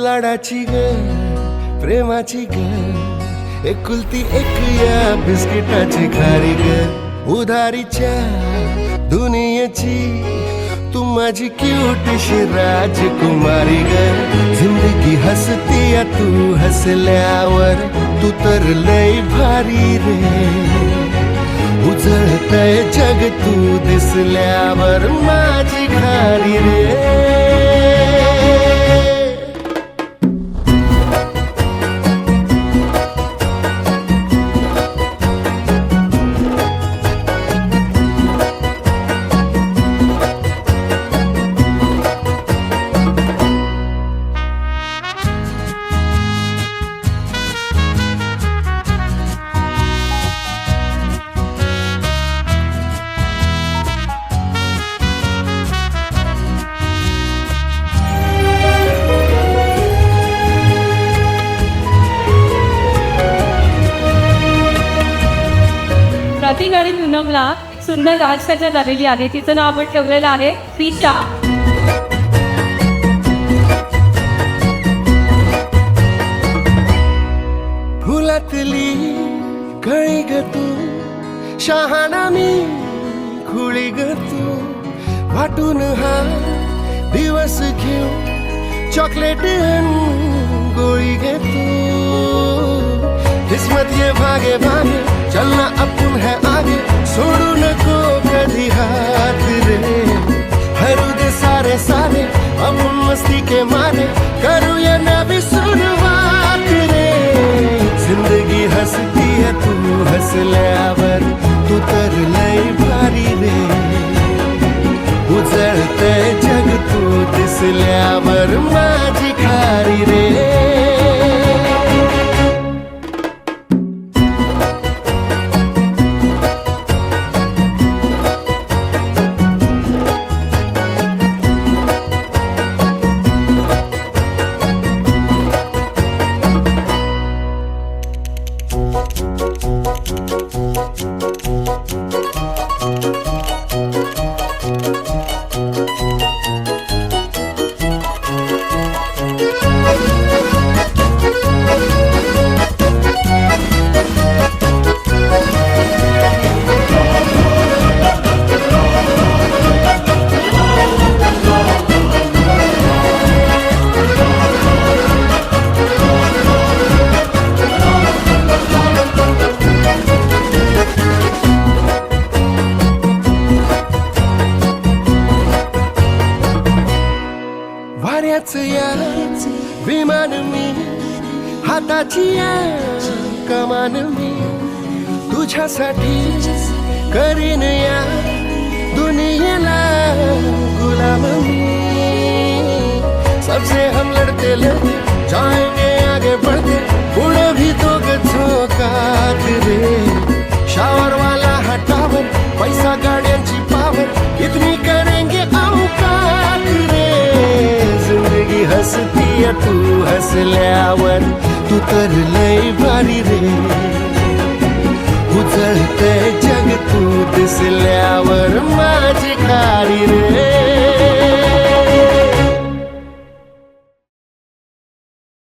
लाडाची ग प्रेमाची ग एकुलती एक या बिस्किटाची खारी ग उधारीच्या दुनियेची तू माझी क्यूटशी राजकुमारी ग जिंदगी हसती या तू हसल्यावर तू तर लय भारी रे उजळतय जग तू दिसल्यावर माझी खारी रे प्रतीक आणि पूनमला सुंदर राजकन्या झालेली आहे. तिचं नाव आपण ठेवलेलं आहे प्रीता. फुलातली कळी ग तू शहाणा मी खुळी ग तू वाटून हा दिवस घेऊ चॉकलेट गोळी ग तू किस्मत ये भागे भागे चलना अपन है आगे छोड़ू नको कभी हाथ रे हरू दे सारे सारे अपन मस्ती के मारे करूँ ये नवी शुरुआत रे जिंदगी हंसती है तू हंसल्यावर तू तर लय भारी रे उजळते जग तू दिसल्यावर माझी खारी रे वाऱ्याच या विमान मी हाताची या कमान मी तुझ्यासाठी करीन या दुनियेला गुलाम मी सबसे हम लड़ते लड़ते जाएंगे आगे बढ़ते उड़े भी तो झोकात रे शावर वाला हटावर पैसा गाड्यांची पावर इतनी करेंगे औकात रे जिंदगी हंसती है तू हंसल्यावर तू तर लय भारी रे उजळते जग तू दिसल्यावर माझी खारी रे